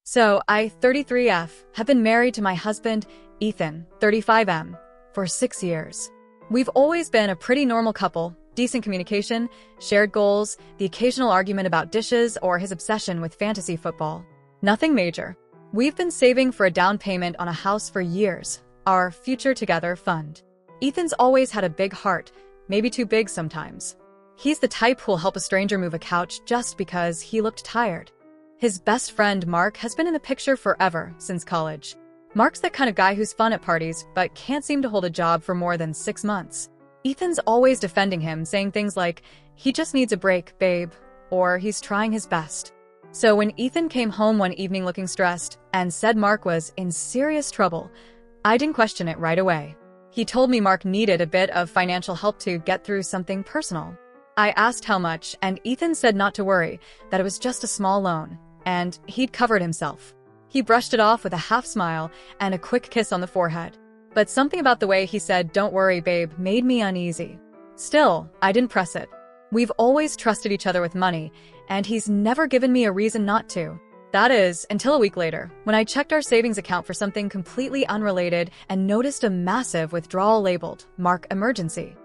So, I, 33F, have been married to my husband, Ethan, 35M, for 6 years. We've always been a pretty normal couple, decent communication, shared goals, the occasional argument about dishes, or his obsession with fantasy football. Nothing major. We've been saving for a down payment on a house for years, our Future Together fund. Ethan's always had a big heart, maybe too big sometimes. He's the type who'll help a stranger move a couch just because he looked tired. His best friend, Mark, has been in the picture forever, since college. Mark's that kind of guy who's fun at parties, but can't seem to hold a job for more than 6 months. Ethan's always defending him, saying things like, "He just needs a break, babe," or "He's trying his best." So when Ethan came home one evening looking stressed and said Mark was in serious trouble, I didn't question it right away. He told me Mark needed a bit of financial help to get through something personal. I asked how much, and Ethan said not to worry, that it was just a small loan, and he'd covered himself. He brushed it off with a half smile and a quick kiss on the forehead. But something about the way he said, "Don't worry, babe," made me uneasy. Still, I didn't press it. We've always trusted each other with money, and he's never given me a reason not to. That is, until a week later, when I checked our savings account for something completely unrelated and noticed a massive withdrawal labeled Mark Emergency.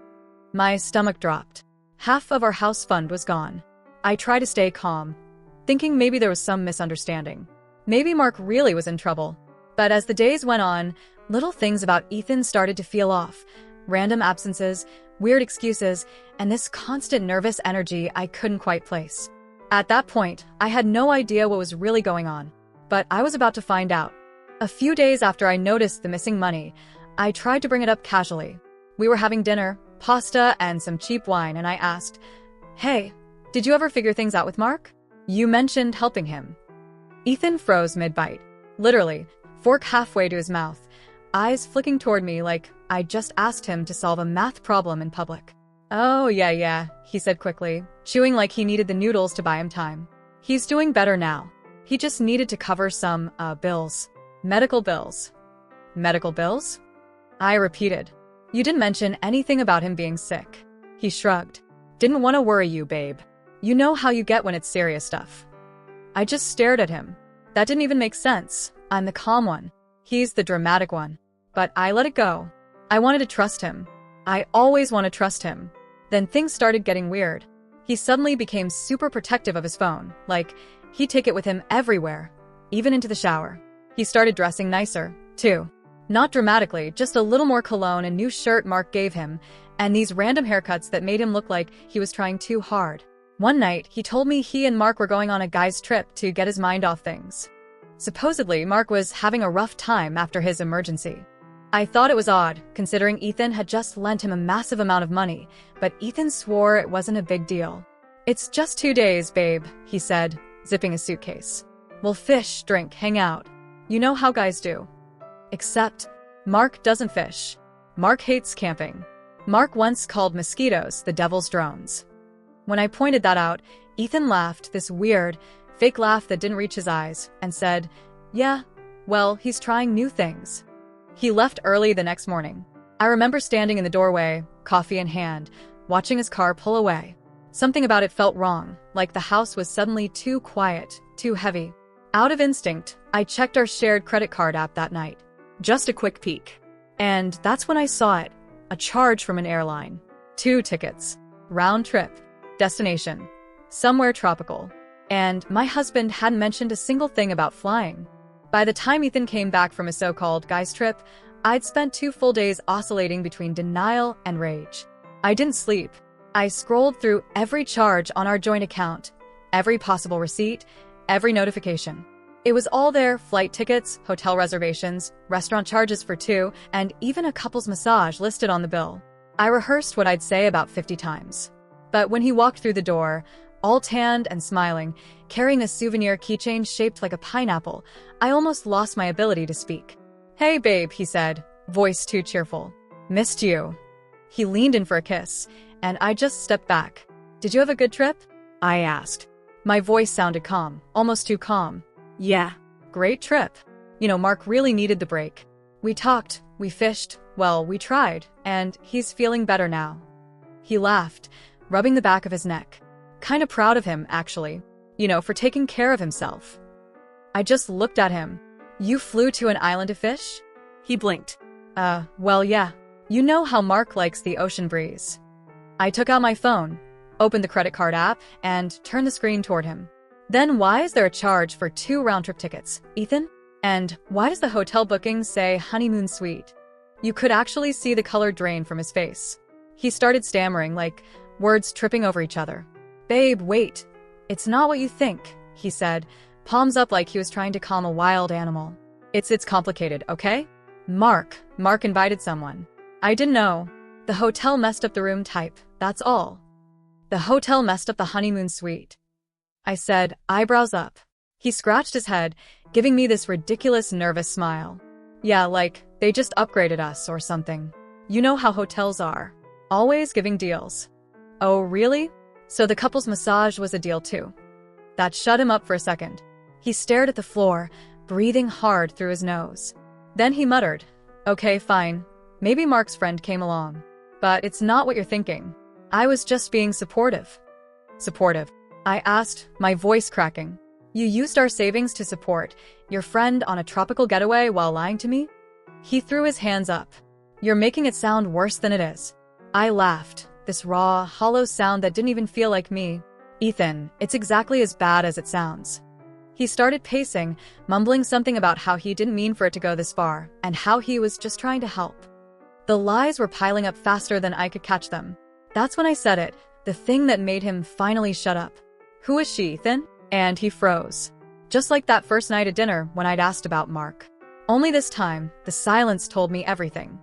My stomach dropped. Half of our house fund was gone. I tried to stay calm, thinking maybe there was some misunderstanding. Maybe Mark really was in trouble. But as the days went on, little things about Ethan started to feel off. Random absences, weird excuses, and this constant nervous energy I couldn't quite place. At that point, I had no idea what was really going on. But I was about to find out. A few days after I noticed the missing money, I tried to bring it up casually. We were having dinner, pasta, and some cheap wine, and I asked, "Hey, did you ever figure things out with Mark? You mentioned helping him." Ethan froze mid-bite. Literally, fork halfway to his mouth, eyes flicking toward me like I just asked him to solve a math problem in public. "Oh, yeah," he said quickly, chewing like he needed the noodles to buy him time. "He's doing better now. He just needed to cover some, bills. Medical bills." "Medical bills?" I repeated. "You didn't mention anything about him being sick." He shrugged. "Didn't want to worry you, babe. You know how you get when it's serious stuff." I just stared at him. That didn't even make sense. I'm the calm one. He's the dramatic one. But I let it go. I wanted to trust him. I always want to trust him. Then things started getting weird. He suddenly became super protective of his phone, like he'd take it with him everywhere, even into the shower. He started dressing nicer, too. Not dramatically, just a little more cologne and new shirt Mark gave him, and these random haircuts that made him look like he was trying too hard. One night, he told me he and Mark were going on a guy's trip to get his mind off things. Supposedly, Mark was having a rough time after his emergency. I thought it was odd, considering Ethan had just lent him a massive amount of money, but Ethan swore it wasn't a big deal. "It's just 2 days, babe," he said, zipping his suitcase. "We'll fish, drink, hang out. You know how guys do." Except, Mark doesn't fish. Mark hates camping. Mark once called mosquitoes the devil's drones. When I pointed that out, Ethan laughed, this weird, fake laugh that didn't reach his eyes, and said, "Yeah, well, he's trying new things." He left early the next morning. I remember standing in the doorway, coffee in hand, watching his car pull away. Something about it felt wrong, like the house was suddenly too quiet, too heavy. Out of instinct, I checked our shared credit card app that night. Just a quick peek. And that's when I saw it. A charge from an airline. 2 tickets. Round trip. Destination. Somewhere tropical. And my husband hadn't mentioned a single thing about flying. By the time Ethan came back from his so-called guy's trip, I'd spent 2 full days oscillating between denial and rage. I didn't sleep. I scrolled through every charge on our joint account, every possible receipt, every notification. It was all there: flight tickets, hotel reservations, restaurant charges for 2, and even a couple's massage listed on the bill. I rehearsed what I'd say about 50 times. But when he walked through the door, all tanned and smiling, carrying a souvenir keychain shaped like a pineapple, I almost lost my ability to speak. "Hey, babe," he said, voice too cheerful. "Missed you." He leaned in for a kiss, and I just stepped back. "Did you have a good trip?" I asked. My voice sounded calm, almost too calm. "Yeah, great trip. You know, Mark really needed the break. We talked, we fished, well, we tried, and he's feeling better now." He laughed, rubbing the back of his neck. Kinda proud of him, actually. You know, for taking care of himself. I just looked at him. You flew to an island to fish? He blinked. Well, yeah. You know how Mark likes the ocean breeze. I took out my phone, opened the credit card app, and turned the screen toward him. Then why is there a charge for 2 round-trip tickets, Ethan? And why does the hotel booking say honeymoon suite? You could actually see the color drain from his face. He started stammering, like words tripping over each other. Babe, wait. It's not what you think, he said, palms up like he was trying to calm a wild animal. It's complicated, okay? Mark invited someone. I didn't know. The hotel messed up the room type, that's all. The hotel messed up the honeymoon suite. I said, eyebrows up. He scratched his head, giving me this ridiculous nervous smile. Yeah, like, they just upgraded us or something. You know how hotels are. Always giving deals. Oh, really? So the couple's massage was a deal too. That shut him up for a second. He stared at the floor, breathing hard through his nose. Then he muttered, okay, fine. Maybe Mark's friend came along. But it's not what you're thinking. I was just being supportive. Supportive? I asked, my voice cracking. You used our savings to support your friend on a tropical getaway while lying to me? He threw his hands up. You're making it sound worse than it is. I laughed, this raw, hollow sound that didn't even feel like me. Ethan, it's exactly as bad as it sounds. He started pacing, mumbling something about how he didn't mean for it to go this far, and how he was just trying to help. The lies were piling up faster than I could catch them. That's when I said it, the thing that made him finally shut up. Who is she, Ethan? And he froze. Just like that first night at dinner when I'd asked about Mark. Only this time, the silence told me everything.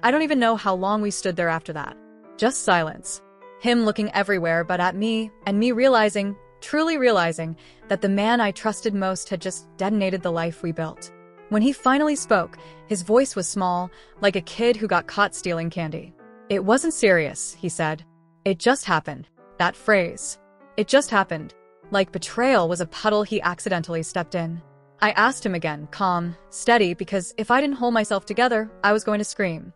I don't even know how long we stood there after that. Just silence. Him looking everywhere but at me, and me realizing, truly realizing, that the man I trusted most had just detonated the life we built. When he finally spoke, his voice was small, like a kid who got caught stealing candy. It wasn't serious, he said. It just happened. That phrase. It just happened. Like betrayal was a puddle he accidentally stepped in. I asked him again, calm, steady, because if I didn't hold myself together, I was going to scream.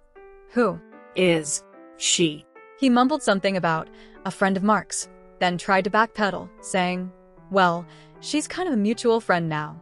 Who is she? He mumbled something about a friend of Mark's, then tried to backpedal, saying, well, she's kind of a mutual friend now.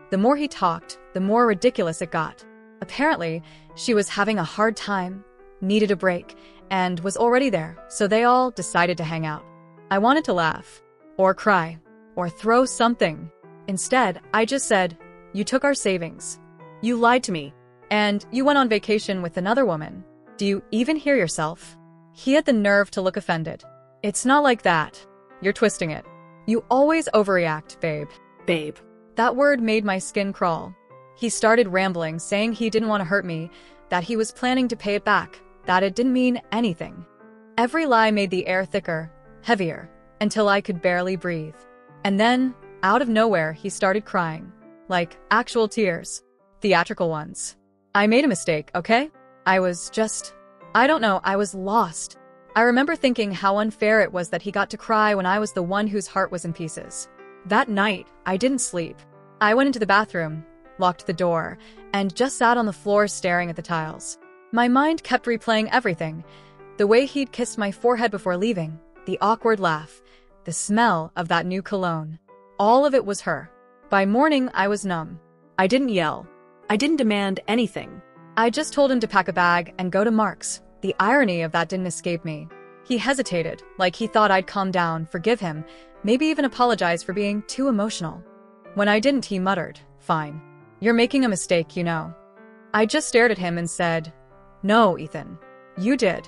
The more he talked, the more ridiculous it got. Apparently, she was having a hard time, needed a break, and was already there, so they all decided to hang out. I wanted to laugh, or cry, or throw something. Instead, I just said, you took our savings. You lied to me. And you went on vacation with another woman. Do you even hear yourself? He had the nerve to look offended. It's not like that. You're twisting it. You always overreact, babe. Babe. That word made my skin crawl. He started rambling, saying he didn't want to hurt me, that he was planning to pay it back, that it didn't mean anything. Every lie made the air thicker, heavier, until I could barely breathe. And then, out of nowhere, he started crying. Like, actual tears. Theatrical ones. I made a mistake, okay? I was lost. I remember thinking how unfair it was that he got to cry when I was the one whose heart was in pieces. That night, I didn't sleep. I went into the bathroom, locked the door, and just sat on the floor staring at the tiles. My mind kept replaying everything. The way he'd kissed my forehead before leaving, the awkward laugh, the smell of that new cologne. All of it was her. By morning, I was numb. I didn't yell. I didn't demand anything. I just told him to pack a bag and go to Mark's. The irony of that didn't escape me. He hesitated, like he thought I'd calm down, forgive him, maybe even apologize for being too emotional. When I didn't, he muttered, fine. You're making a mistake, you know. I just stared at him and said, no, Ethan. You did.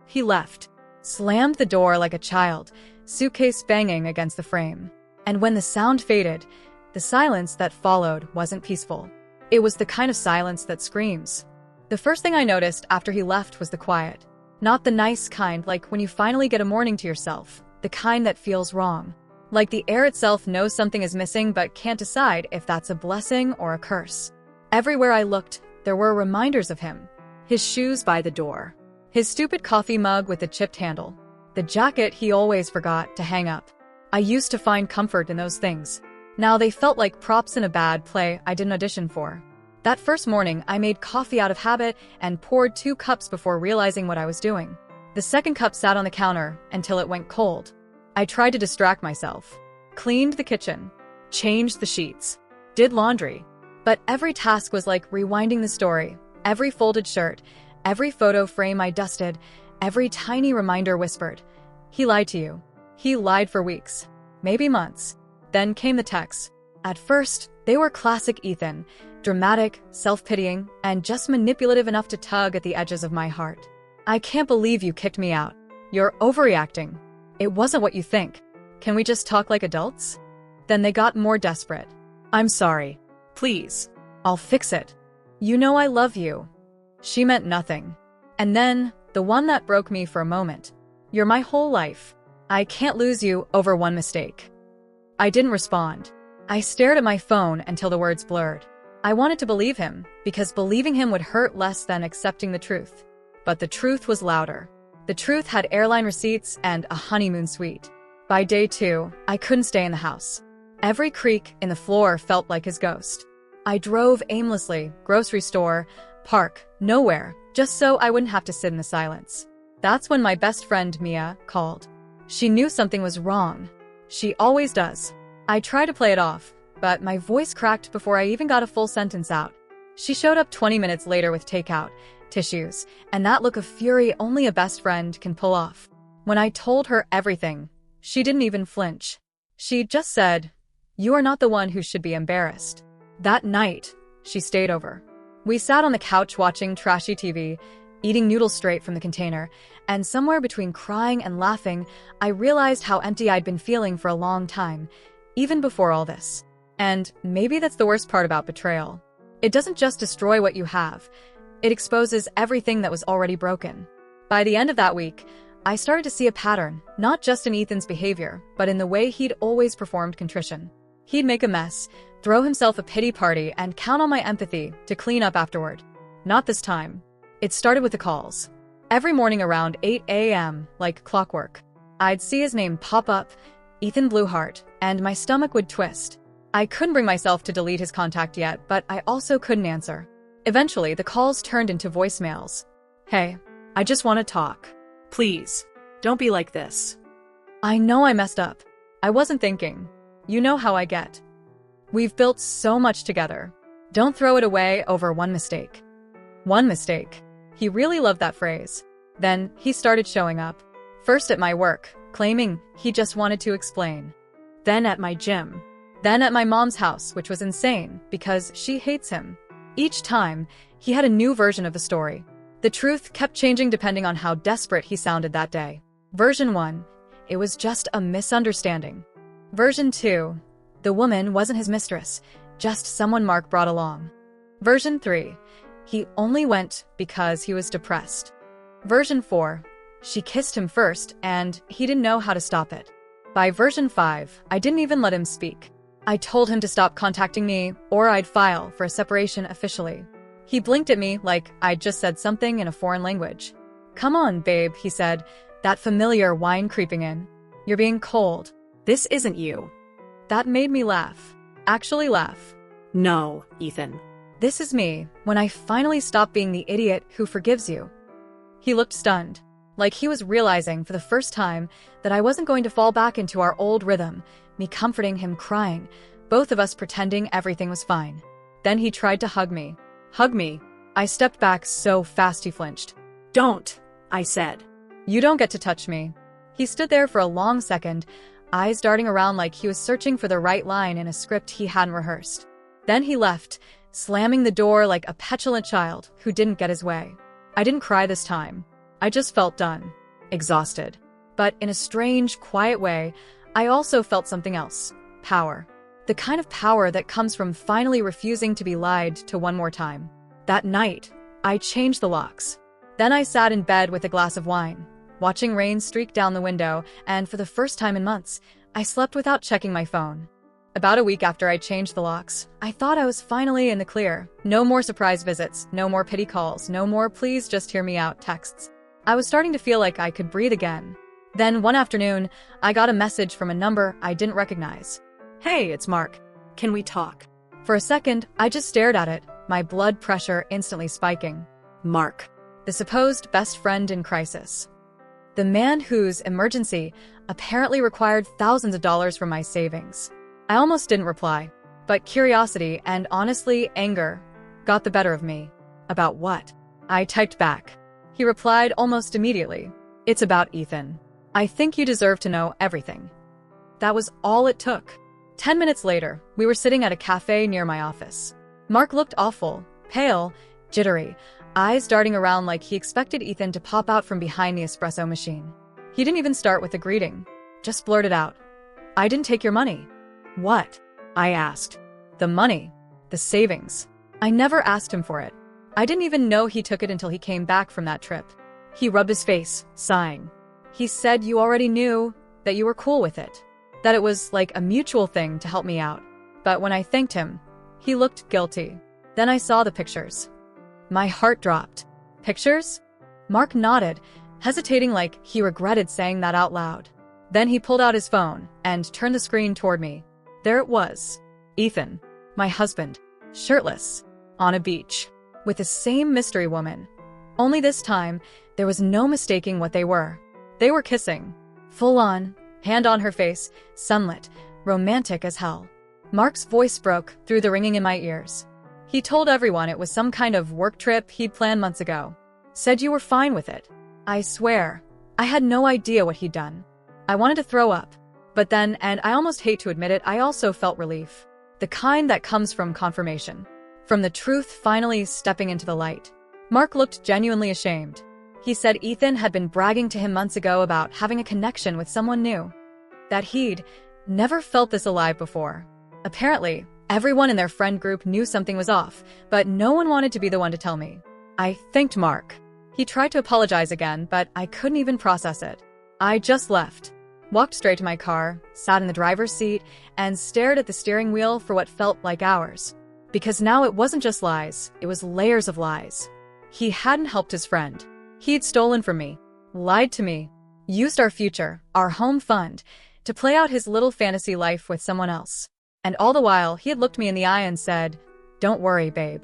He left, slammed the door like a child, suitcase banging against the frame. And when the sound faded, the silence that followed wasn't peaceful. It was the kind of silence that screams. The first thing I noticed after he left was the quiet. Not the nice kind, like when you finally get a morning to yourself, the kind that feels wrong. Like the air itself knows something is missing but can't decide if that's a blessing or a curse. Everywhere I looked, there were reminders of him. His shoes by the door. His stupid coffee mug with the chipped handle. The jacket he always forgot to hang up. I used to find comfort in those things. Now they felt like props in a bad play I didn't audition for. That first morning, I made coffee out of habit and poured 2 cups before realizing what I was doing. The second cup sat on the counter until it went cold. I tried to distract myself. Cleaned the kitchen. Changed the sheets. did laundry. But every task was like rewinding the story. Every folded shirt, every photo frame I dusted, every tiny reminder whispered, "He lied to you." He lied for weeks, maybe months. Then came the texts. At first, they were classic Ethan, dramatic, self-pitying, and just manipulative enough to tug at the edges of my heart. "I can't believe you kicked me out. You're overreacting. It wasn't what you think. Can we just talk like adults?" Then they got more desperate. I'm sorry. Please. "I'll fix it. You know I love you." She meant nothing. And then, the one that broke me for a moment. "You're my whole life. I can't lose you over one mistake." I didn't respond. I stared at my phone until the words blurred. I wanted to believe him, because believing him would hurt less than accepting the truth. But the truth was louder. The truth had airline receipts and a honeymoon suite. By day 2, I couldn't stay in the house. Every creak in the floor felt like his ghost. I drove aimlessly, grocery store, park, nowhere, just so I wouldn't have to sit in the silence. That's when my best friend, Mia, called. She knew something was wrong. She always does. I tried to play it off, but my voice cracked before I even got a full sentence out. She showed up 20 minutes later with takeout, tissues, and that look of fury only a best friend can pull off. When I told her everything, she didn't even flinch. She just said, "You are not the one who should be embarrassed." That night, she stayed over. We sat on the couch watching trashy TV, eating noodles straight from the container, and somewhere between crying and laughing, I realized how empty I'd been feeling for a long time, even before all this. And maybe that's the worst part about betrayal. It doesn't just destroy what you have, it exposes everything that was already broken. By the end of that week, I started to see a pattern, not just in Ethan's behavior, but in the way he'd always performed contrition. He'd make a mess, throw himself a pity party, and count on my empathy to clean up afterward. Not this time. It started with the calls. Every morning around 8 a.m., like clockwork, I'd see his name pop up, Ethan Blueheart, and my stomach would twist. I couldn't bring myself to delete his contact yet, but I also couldn't answer. Eventually, the calls turned into voicemails. "Hey, I just want to talk. Please. Don't be like this. I know I messed up. I wasn't thinking. You know how I get. We've built so much together. Don't throw it away over one mistake." One mistake. He really loved that phrase. Then he started showing up. First at my work, claiming he just wanted to explain. Then at my gym. Then at my mom's house, which was insane because she hates him. Each time, he had a new version of the story. The truth kept changing depending on how desperate he sounded that day. Version 1, it was just a misunderstanding. Version 2, the woman wasn't his mistress, just someone Mark brought along. Version 3, he only went because he was depressed. Version 4, she kissed him first and he didn't know how to stop it. By version 5, I didn't even let him speak. I told him to stop contacting me or I'd file for a separation officially. He blinked at me like I'd just said something in a foreign language. "Come on, babe," he said, that familiar whine creeping in. "You're being cold." This isn't you. That made me laugh. Actually laugh. No, Ethan. This is me, when I finally stop being the idiot who forgives you. He looked stunned, like he was realizing for the first time that I wasn't going to fall back into our old rhythm, me comforting him crying, both of us pretending everything was fine. Then he tried to hug me. Hug me. I stepped back so fast he flinched. Don't, I said. You don't get to touch me. He stood there for a long second, eyes darting around like he was searching for the right line in a script he hadn't rehearsed. Then he left, slamming the door like a petulant child who didn't get his way. I didn't cry this time. I just felt done. Exhausted. But in a strange, quiet way, I also felt something else. Power. The kind of power that comes from finally refusing to be lied to one more time. That night, I changed the locks. Then I sat in bed with a glass of wine, watching rain streak down the window, and for the first time in months, I slept without checking my phone. About a week after I changed the locks, I thought I was finally in the clear. No more surprise visits, no more pity calls, no more "please just hear me out" texts. I was starting to feel like I could breathe again. Then one afternoon, I got a message from a number I didn't recognize. "Hey, it's Mark. Can we talk?" For a second, I just stared at it, my blood pressure instantly spiking. Mark. The supposed best friend in crisis. The man whose emergency apparently required thousands of dollars from my savings. I almost didn't reply. But curiosity and, honestly, anger got the better of me. About what? I typed back. He replied almost immediately. It's about Ethan. I think you deserve to know everything. That was all it took. 10 minutes later, we were sitting at a cafe near my office. Mark looked awful, pale, jittery, eyes darting around like he expected Ethan to pop out from behind the espresso machine. He didn't even start with a greeting, just blurted out, "I didn't take your money." "What?" I asked. "The money. The savings. I never asked him for it. I didn't even know he took it until he came back from that trip." He rubbed his face, sighing. "He said you already knew, that you were cool with it, that it was like a mutual thing to help me out. But when I thanked him, he looked guilty. Then I saw the pictures." My heart dropped. "Pictures?" Mark nodded, hesitating like he regretted saying that out loud. Then he pulled out his phone and turned the screen toward me. There it was. Ethan, my husband, shirtless, on a beach, with the same mystery woman. Only this time, there was no mistaking what they were. They were kissing. Full on, hand on her face, sunlit, romantic as hell. Mark's voice broke through the ringing in my ears. He told everyone it was some kind of work trip he'd planned months ago. Said you were fine with it. I swear, I had no idea what he'd done. I wanted to throw up. But then, and I almost hate to admit it, I also felt relief. The kind that comes from confirmation. From the truth finally stepping into the light. Mark looked genuinely ashamed. He said Ethan had been bragging to him months ago about having a connection with someone new. That he'd never felt this alive before. Apparently, everyone in their friend group knew something was off, but no one wanted to be the one to tell me. I thanked Mark. He tried to apologize again, but I couldn't even process it. I just left. Walked straight to my car, sat in the driver's seat, and stared at the steering wheel for what felt like hours. Because now it wasn't just lies, it was layers of lies. He hadn't helped his friend. He'd stolen from me, lied to me, used our future, our home fund, to play out his little fantasy life with someone else. And all the while, he had looked me in the eye and said, "Don't worry, babe."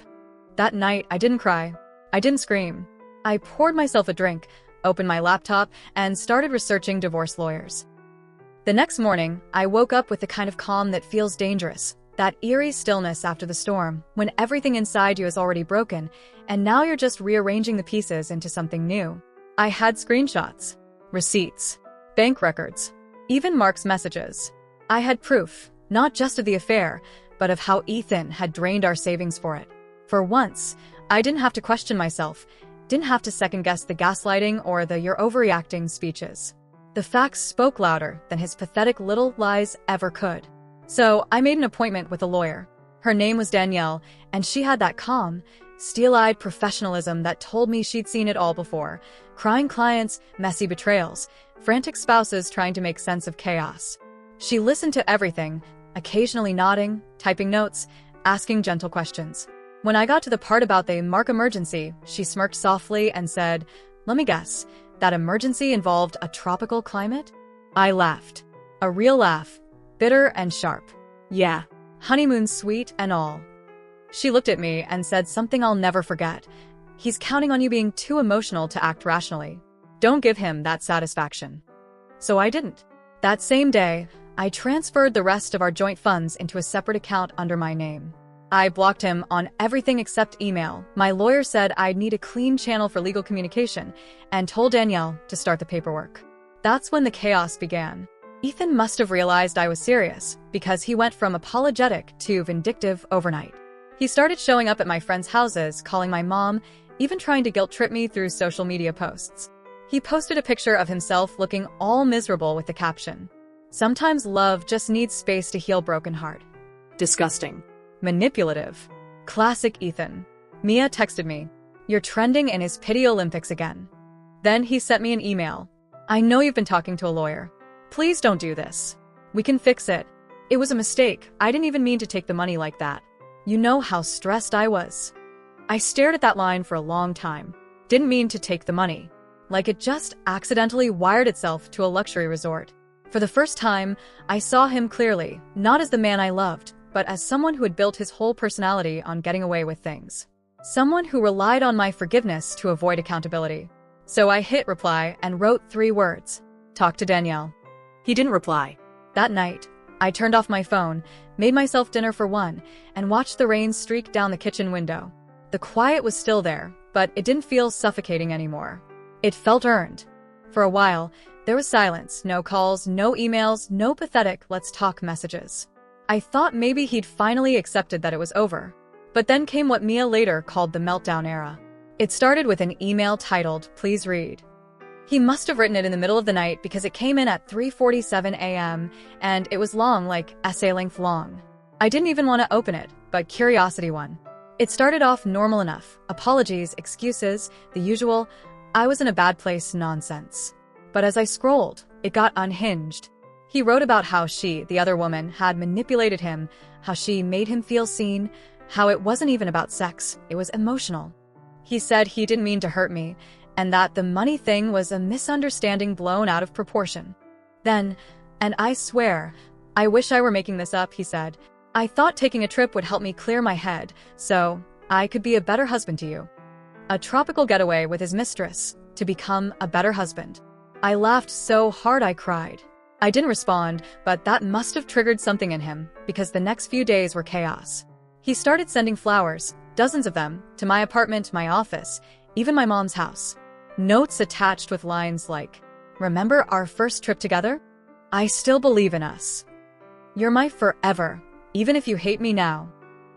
That night, I didn't cry. I didn't scream. I poured myself a drink, opened my laptop, and started researching divorce lawyers. The next morning, I woke up with the kind of calm that feels dangerous, that eerie stillness after the storm, when everything inside you is already broken, and now you're just rearranging the pieces into something new. I had screenshots, receipts, bank records, even Mark's messages. I had proof, not just of the affair, but of how Ethan had drained our savings for it. For once, I didn't have to question myself, didn't have to second-guess the gaslighting or the "you're overreacting" speeches. The facts spoke louder than his pathetic little lies ever could. So I made an appointment with a lawyer. Her name was Danielle, and she had that calm, steel-eyed professionalism that told me she'd seen it all before. Crying clients, messy betrayals, frantic spouses trying to make sense of chaos. She listened to everything, occasionally nodding, typing notes, asking gentle questions. When I got to the part about the Mark emergency, she smirked softly and said, "Let me guess, that emergency involved a tropical climate?" I laughed. A real laugh, bitter and sharp. "Yeah, honeymoon suite and all." She looked at me and said something I'll never forget. "He's counting on you being too emotional to act rationally. Don't give him that satisfaction." So I didn't. That same day, I transferred the rest of our joint funds into a separate account under my name. I blocked him on everything except email. My lawyer said I'd need a clean channel for legal communication and told Danielle to start the paperwork. That's when the chaos began. Ethan must have realized I was serious because he went from apologetic to vindictive overnight. He started showing up at my friends' houses, calling my mom, even trying to guilt-trip me through social media posts. He posted a picture of himself looking all miserable with the caption, "Sometimes love just needs space to heal broken heart." Disgusting. Manipulative. Classic Ethan. Mia texted me, "You're trending in his pity Olympics again." Then he sent me an email. "I know you've been talking to a lawyer. Please don't do this. We can fix it. It was a mistake. I didn't even mean to take the money like that. You know how stressed I was." I stared at that line for a long time. Didn't mean to take the money. Like it just accidentally wired itself to a luxury resort. For the first time, I saw him clearly, not as the man I loved, but as someone who had built his whole personality on getting away with things. Someone who relied on my forgiveness to avoid accountability. So I hit reply and wrote 3 words. "Talk to Danielle." He didn't reply. That night, I turned off my phone, made myself dinner for one, and watched the rain streak down the kitchen window. The quiet was still there, but it didn't feel suffocating anymore. It felt earned. For a while, there was silence, no calls, no emails, no pathetic "let's talk" messages. I thought maybe he'd finally accepted that it was over. But then came what Mia later called the meltdown era. It started with an email titled, "Please read." He must have written it in the middle of the night because it came in at 3:47 a.m. and it was long, like essay-length long. I didn't even want to open it, but curiosity won. It started off normal enough. Apologies, excuses, the usual "I was in a bad place" nonsense. But as I scrolled, it got unhinged. He wrote about how she, the other woman, had manipulated him, how she made him feel seen, how it wasn't even about sex, it was emotional. He said he didn't mean to hurt me, and that the money thing was a misunderstanding blown out of proportion. Then, and I swear, I wish I were making this up, he said, "I thought taking a trip would help me clear my head, so I could be a better husband to you." A tropical getaway with his mistress, to become a better husband. I laughed so hard I cried. I didn't respond, but that must have triggered something in him, because the next few days were chaos. He started sending flowers, dozens of them, to my apartment, my office, even my mom's house. Notes attached with lines like, "Remember our first trip together? I still believe in us. You're my forever, even if you hate me now."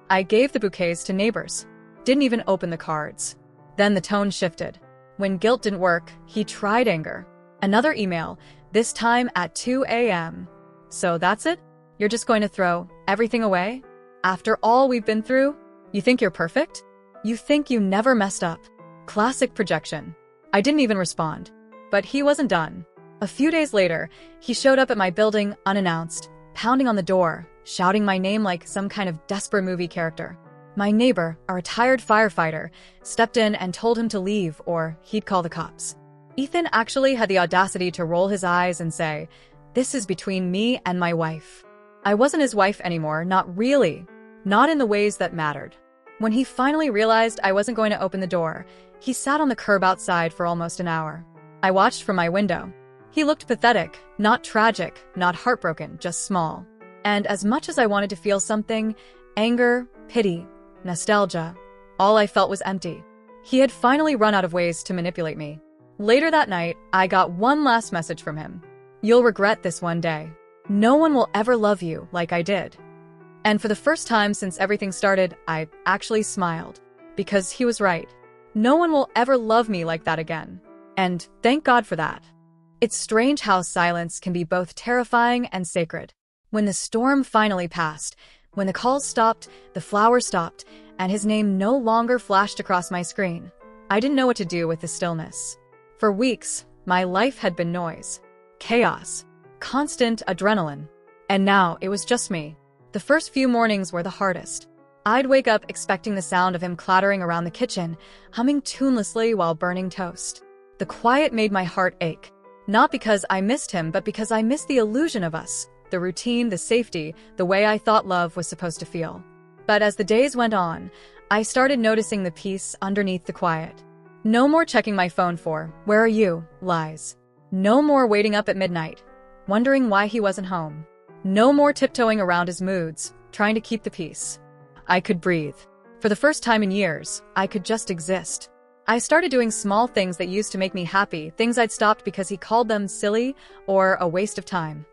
I gave the bouquets to neighbors. Didn't even open the cards. Then the tone shifted. When guilt didn't work, he tried anger. Another email, this time at 2 a.m. "So that's it? You're just going to throw everything away? After all we've been through? You think you're perfect? You think you never messed up?" Classic projection. I didn't even respond. But he wasn't done. A few days later, he showed up at my building unannounced, pounding on the door, shouting my name like some kind of desperate movie character. My neighbor, a retired firefighter, stepped in and told him to leave or he'd call the cops. Ethan actually had the audacity to roll his eyes and say, "This is between me and my wife." I wasn't his wife anymore, not really. Not in the ways that mattered. When he finally realized I wasn't going to open the door, he sat on the curb outside for almost an hour. I watched from my window. He looked pathetic, not tragic, not heartbroken, just small. And as much as I wanted to feel something, anger, pity, nostalgia, all I felt was empty. He had finally run out of ways to manipulate me. Later that night, I got one last message from him. "You'll regret this one day. No one will ever love you like I did." And for the first time since everything started, I actually smiled. Because he was right. No one will ever love me like that again. And thank God for that. It's strange how silence can be both terrifying and sacred. When the storm finally passed, when the calls stopped, the flowers stopped, and his name no longer flashed across my screen, I didn't know what to do with the stillness. For weeks, my life had been noise, chaos, constant adrenaline. And now it was just me. The first few mornings were the hardest. I'd wake up expecting the sound of him clattering around the kitchen, humming tunelessly while burning toast. The quiet made my heart ache. Not because I missed him, but because I missed the illusion of us, the routine, the safety, the way I thought love was supposed to feel. But as the days went on, I started noticing the peace underneath the quiet. No more checking my phone for, "Where are you?" lies. No more waiting up at midnight, wondering why he wasn't home. No more tiptoeing around his moods, trying to keep the peace. I could breathe. For the first time in years, I could just exist. I started doing small things that used to make me happy, things I'd stopped because he called them silly or a waste of time.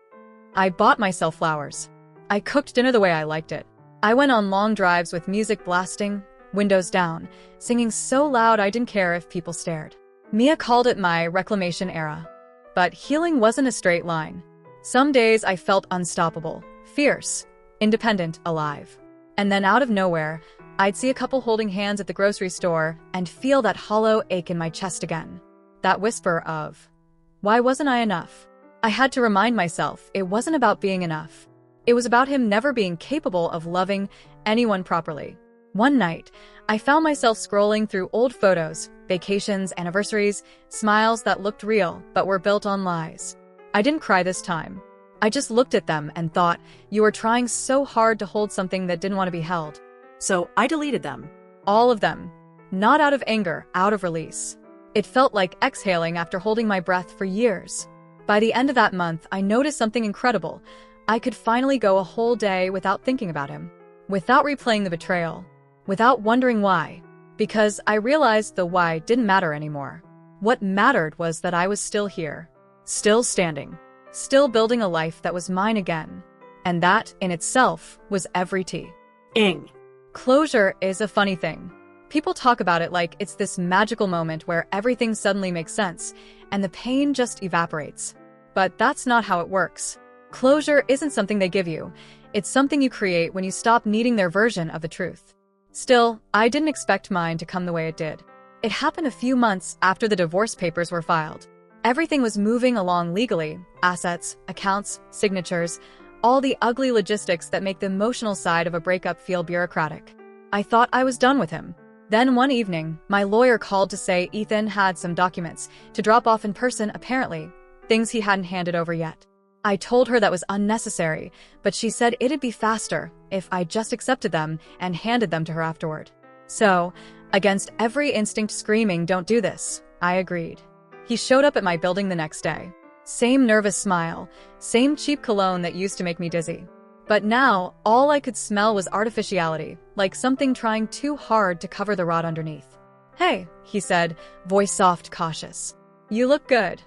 I bought myself flowers. I cooked dinner the way I liked it. I went on long drives with music blasting, windows down, singing so loud I didn't care if people stared. Mia called it my reclamation era. But healing wasn't a straight line. Some days I felt unstoppable, fierce, independent, alive. And then out of nowhere, I'd see a couple holding hands at the grocery store and feel that hollow ache in my chest again. That whisper of, why wasn't I enough? I had to remind myself it wasn't about being enough. It was about him never being capable of loving anyone properly. One night, I found myself scrolling through old photos, vacations, anniversaries, smiles that looked real but were built on lies. I didn't cry this time. I just looked at them and thought, you were trying so hard to hold something that didn't want to be held. So I deleted them. All of them. Not out of anger, out of release. It felt like exhaling after holding my breath for years. By the end of that month, I noticed something incredible. I could finally go a whole day without thinking about him, without replaying the betrayal, without wondering why, because I realized the why didn't matter anymore. What mattered was that I was still here, still standing, still building a life that was mine again. And that, in itself, was every tea. Ing. Closure is a funny thing. People talk about it like it's this magical moment where everything suddenly makes sense, and the pain just evaporates. But that's not how it works. Closure isn't something they give you. It's something you create when you stop needing their version of the truth. Still, I didn't expect mine to come the way it did. It happened a few months after the divorce papers were filed. Everything was moving along legally: assets, accounts, signatures, all the ugly logistics that make the emotional side of a breakup feel bureaucratic. I thought I was done with him. Then one evening, my lawyer called to say Ethan had some documents to drop off in person, apparently, things he hadn't handed over yet. I told her that was unnecessary, but she said it'd be faster if I just accepted them and handed them to her afterward. So, against every instinct screaming, "Don't do this," I agreed. He showed up at my building the next day. Same nervous smile, same cheap cologne that used to make me dizzy. But now, all I could smell was artificiality, like something trying too hard to cover the rot underneath. "Hey," he said, voice soft, cautious. "You look good."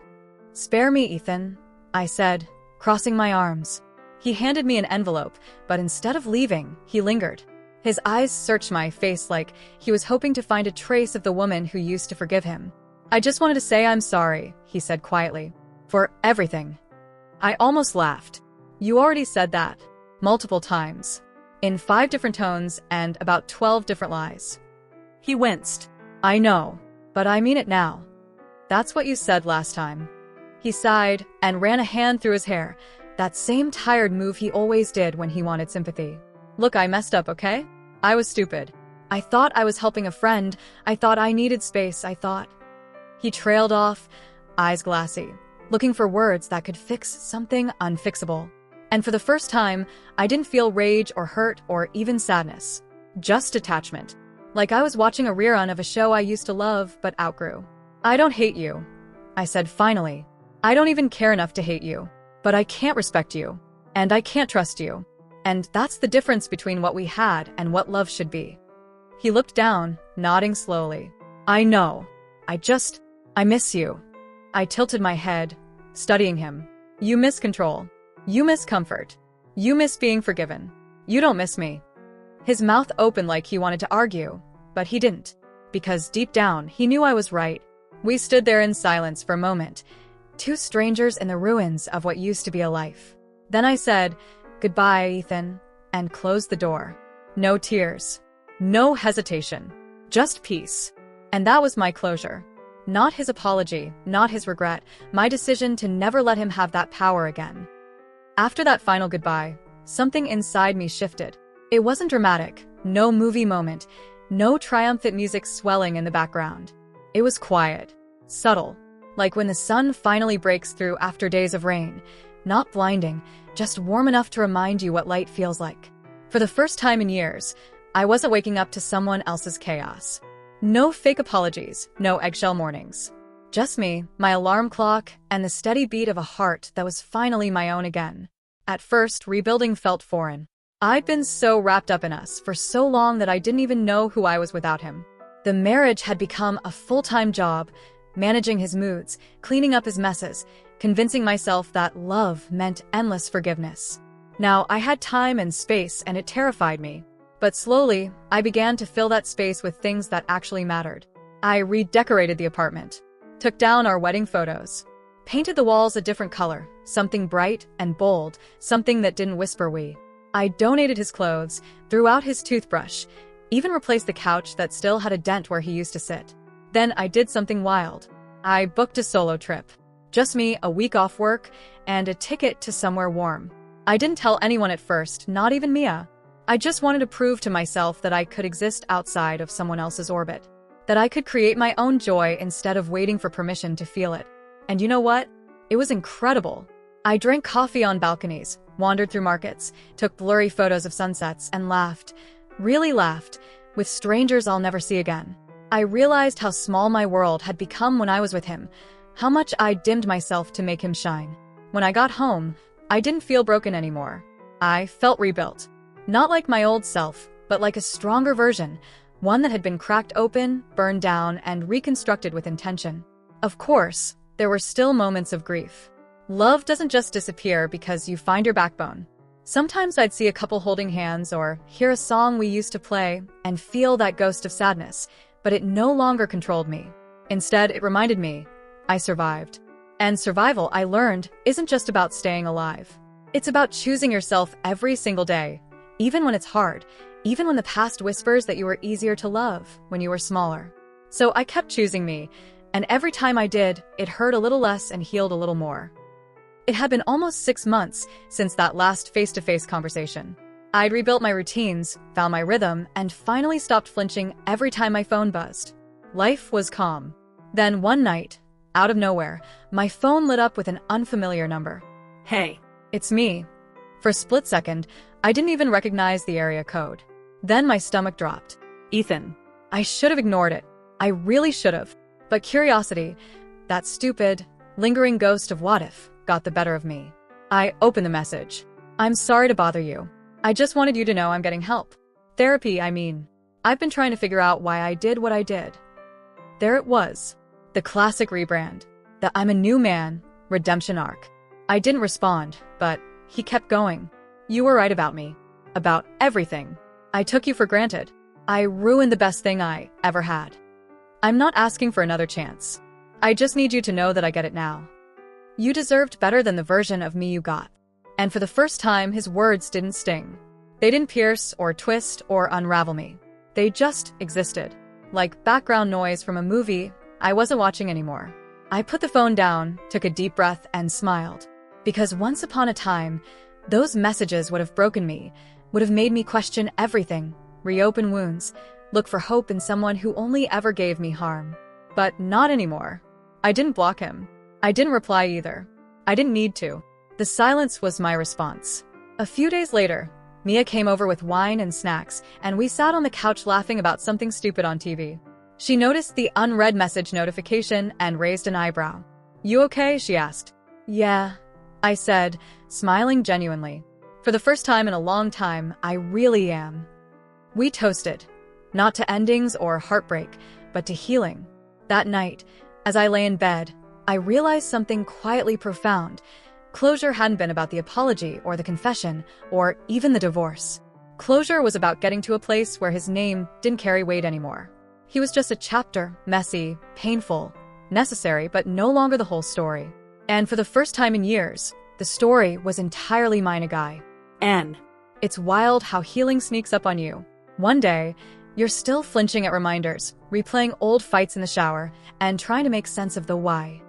"Spare me, Ethan," I said, crossing my arms. He handed me an envelope, but instead of leaving, he lingered. His eyes searched my face like he was hoping to find a trace of the woman who used to forgive him. "I just wanted to say I'm sorry," he said quietly. "For everything." I almost laughed. "You already said that. Multiple times. In 5 different tones and about 12 different lies." He winced. "I know, but I mean it now." "That's what you said last time." He sighed and ran a hand through his hair, that same tired move he always did when he wanted sympathy. "Look, I messed up, okay? I was stupid. I thought I was helping a friend. I thought I needed space. I thought." He trailed off, eyes glassy, looking for words that could fix something unfixable. And for the first time, I didn't feel rage or hurt or even sadness. Just detachment. Like I was watching a rerun of a show I used to love but outgrew. "I don't hate you," I said finally. "I don't even care enough to hate you. But I can't respect you. And I can't trust you. And that's the difference between what we had and what love should be." He looked down, nodding slowly. "I know. I miss you." I tilted my head, studying him. "You miss control. You miss comfort. You miss being forgiven. You don't miss me." His mouth opened like he wanted to argue, but he didn't. Because deep down, he knew I was right. We stood there in silence for a moment, 2 strangers in the ruins of what used to be a life. Then I said, "Goodbye, Ethan," and closed the door. No tears. No hesitation. Just peace. And that was my closure. Not his apology, not his regret, my decision to never let him have that power again. After that final goodbye, something inside me shifted. It wasn't dramatic, no movie moment, no triumphant music swelling in the background. It was quiet, subtle, like when the sun finally breaks through after days of rain. Not blinding, just warm enough to remind you what light feels like. For the first time in years, I wasn't waking up to someone else's chaos. No fake apologies, no eggshell mornings. Just me, my alarm clock, and the steady beat of a heart that was finally my own again. At first, rebuilding felt foreign. I'd been so wrapped up in us for so long that I didn't even know who I was without him. The marriage had become a full-time job, managing his moods, cleaning up his messes, convincing myself that love meant endless forgiveness. Now, I had time and space, and it terrified me. But slowly, I began to fill that space with things that actually mattered. I redecorated the apartment, took down our wedding photos, painted the walls a different color, something bright and bold, something that didn't whisper we. I donated his clothes, threw out his toothbrush, even replaced the couch that still had a dent where he used to sit. Then I did something wild. I booked a solo trip. Just me, a week off work, and a ticket to somewhere warm. I didn't tell anyone at first, not even Mia. I just wanted to prove to myself that I could exist outside of someone else's orbit. That I could create my own joy instead of waiting for permission to feel it. And you know what? It was incredible. I drank coffee on balconies, wandered through markets, took blurry photos of sunsets, and laughed, really laughed, with strangers I'll never see again. I realized how small my world had become when I was with him, how much I dimmed myself to make him shine. When I got home, I didn't feel broken anymore. I felt rebuilt. Not like my old self, but like a stronger version, one that had been cracked open, burned down, and reconstructed with intention. Of course, there were still moments of grief. Love doesn't just disappear because you find your backbone. Sometimes I'd see a couple holding hands or hear a song we used to play and feel that ghost of sadness, but it no longer controlled me. Instead, it reminded me, I survived. And survival, I learned, isn't just about staying alive. It's about choosing yourself every single day, even when it's hard, even when the past whispers that you were easier to love when you were smaller. So I kept choosing me, and every time I did, it hurt a little less and healed a little more. It had been almost 6 months since that last face-to-face conversation. I'd rebuilt my routines, found my rhythm, and finally stopped flinching every time my phone buzzed. Life was calm. Then one night, out of nowhere, my phone lit up with an unfamiliar number. Hey. It's me. For a split second, I didn't even recognize the area code. Then my stomach dropped. Ethan. I should have ignored it. I really should have. But curiosity, that stupid, lingering ghost of what if, got the better of me. I opened the message. I'm sorry to bother you. I just wanted you to know I'm getting help. Therapy, I mean. I've been trying to figure out why I did what I did. There it was. The classic rebrand. The I'm a new man redemption arc. I didn't respond, but he kept going. You were right about me. About everything. I took you for granted. I ruined the best thing I ever had. I'm not asking for another chance. I just need you to know that I get it now. You deserved better than the version of me you got. And for the first time, his words didn't sting. They didn't pierce or twist or unravel me. They just existed. Like background noise from a movie I wasn't watching anymore. I put the phone down, took a deep breath, and smiled. Because once upon a time, those messages would have broken me, would have made me question everything, reopen wounds, look for hope in someone who only ever gave me harm. But not anymore. I didn't block him. I didn't reply either. I didn't need to. The silence was my response. A few days later, Mia came over with wine and snacks, and we sat on the couch laughing about something stupid on TV. She noticed the unread message notification and raised an eyebrow. You okay? She asked. Yeah, I said, smiling genuinely. For the first time in a long time, I really am. We toasted. Not to endings or heartbreak, but to healing. That night, as I lay in bed, I realized something quietly profound. Closure hadn't been about the apology or the confession or even the divorce. Closure was about getting to a place where his name didn't carry weight anymore. He was just a chapter, messy, painful, necessary, but no longer the whole story. And for the first time in years, the story was entirely mine, a guy. N. It's wild how healing sneaks up on you. One day, you're still flinching at reminders, replaying old fights in the shower, and trying to make sense of the why.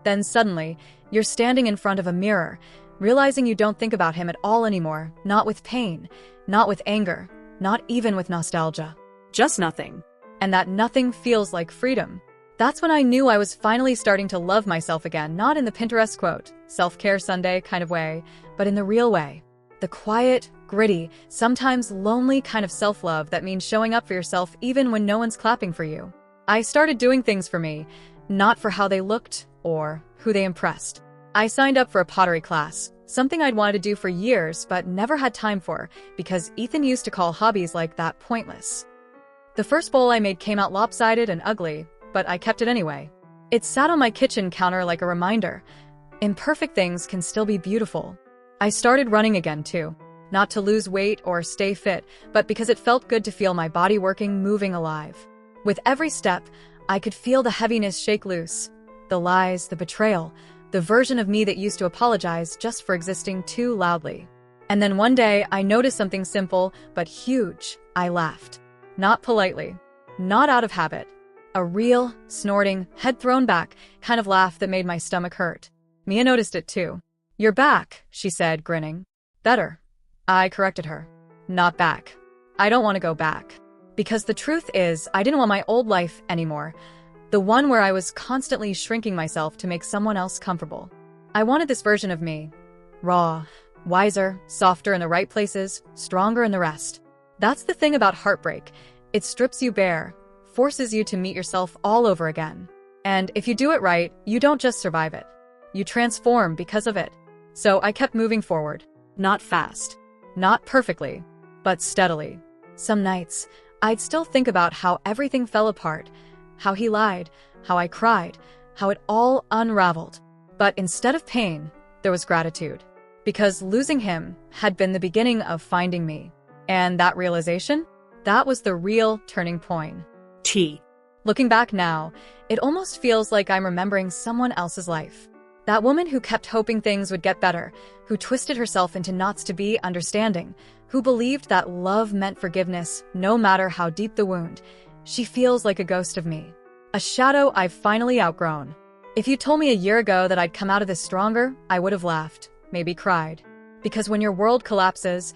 Then suddenly, you're standing in front of a mirror, realizing you don't think about him at all anymore, not with pain, not with anger, not even with nostalgia. Just nothing. And that nothing feels like freedom. That's when I knew I was finally starting to love myself again, not in the Pinterest quote, self-care Sunday kind of way, but in the real way. The quiet, gritty, sometimes lonely kind of self-love that means showing up for yourself even when no one's clapping for you. I started doing things for me, not for how they looked or who they impressed. I signed up for a pottery class, something I'd wanted to do for years but never had time for because Ethan used to call hobbies like that pointless. The first bowl I made came out lopsided and ugly, but I kept it anyway. It sat on my kitchen counter like a reminder. Imperfect things can still be beautiful. I started running again too. Not to lose weight or stay fit, but because it felt good to feel my body working, moving, alive. With every step, I could feel the heaviness shake loose. The lies, the betrayal, the version of me that used to apologize just for existing too loudly. And then one day, I noticed something simple but huge. I laughed. Not politely. Not out of habit. A real, snorting, head thrown back kind of laugh that made my stomach hurt. Mia noticed it too. You're back, she said, grinning. Better. I corrected her. Not back. I don't want to go back. Because the truth is, I didn't want my old life anymore. The one where I was constantly shrinking myself to make someone else comfortable. I wanted this version of me. Raw, wiser, softer in the right places, stronger in the rest. That's the thing about heartbreak. It strips you bare, forces you to meet yourself all over again. And if you do it right, you don't just survive it. You transform because of it. So I kept moving forward. Not fast. Not perfectly, but steadily. Some nights, I'd still think about how everything fell apart, how he lied, how I cried, how it all unraveled. But instead of pain, there was gratitude. Because losing him had been the beginning of finding me. And that realization? That was the real turning point. T. Looking back now, it almost feels like I'm remembering someone else's life. That woman who kept hoping things would get better, who twisted herself into knots to be understanding, who believed that love meant forgiveness no matter how deep the wound. She feels like a ghost of me. A shadow I've finally outgrown. If you told me a year ago that I'd come out of this stronger, I would have laughed, maybe cried. Because when your world collapses,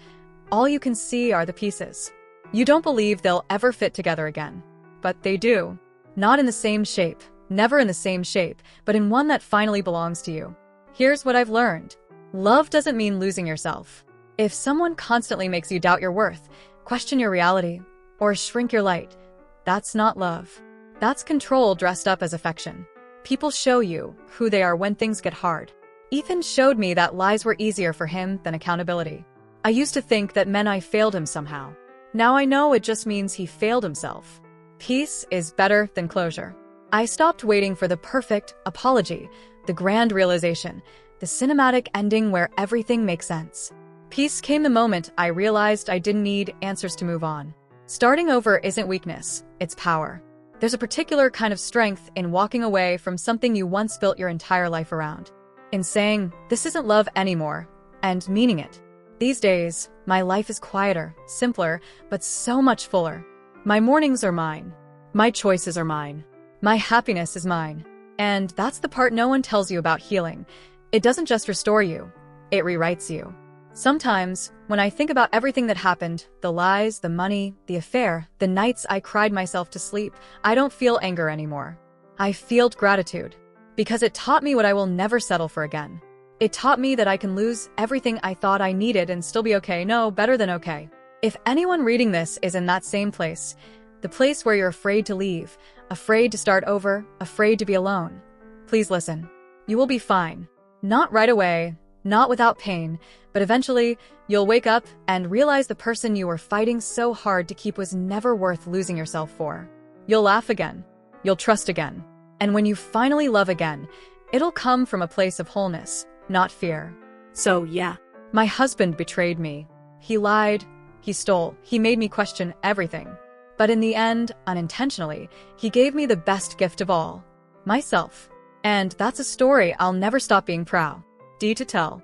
all you can see are the pieces. You don't believe they'll ever fit together again. But they do. Not in the same shape, never in the same shape, but in one that finally belongs to you. Here's what I've learned. Love doesn't mean losing yourself. If someone constantly makes you doubt your worth, question your reality, or shrink your light, that's not love. That's control dressed up as affection. People show you who they are when things get hard. Ethan showed me that lies were easier for him than accountability. I used to think that meant I failed him somehow. Now I know it just means he failed himself. Peace is better than closure. I stopped waiting for the perfect apology, the grand realization, the cinematic ending where everything makes sense. Peace came the moment I realized I didn't need answers to move on. Starting over isn't weakness, it's power. There's a particular kind of strength in walking away from something you once built your entire life around. In saying, this isn't love anymore, and meaning it. These days, my life is quieter, simpler, but so much fuller. My mornings are mine. My choices are mine. My happiness is mine. And that's the part no one tells you about healing. It doesn't just restore you, it rewrites you. Sometimes, when I think about everything that happened, the lies, the money, the affair, the nights I cried myself to sleep, I don't feel anger anymore. I feel gratitude. Because it taught me what I will never settle for again. It taught me that I can lose everything I thought I needed and still be okay. No, better than okay. If anyone reading this is in that same place, the place where you're afraid to leave, afraid to start over, afraid to be alone, please listen. You will be fine. Not right away, not without pain, but eventually, you'll wake up and realize the person you were fighting so hard to keep was never worth losing yourself for. You'll laugh again. You'll trust again. And when you finally love again, it'll come from a place of wholeness, not fear. So, yeah. My husband betrayed me. He lied. He stole. He made me question everything. But in the end, unintentionally, he gave me the best gift of all. Myself. And that's a story I'll never stop being proud to tell.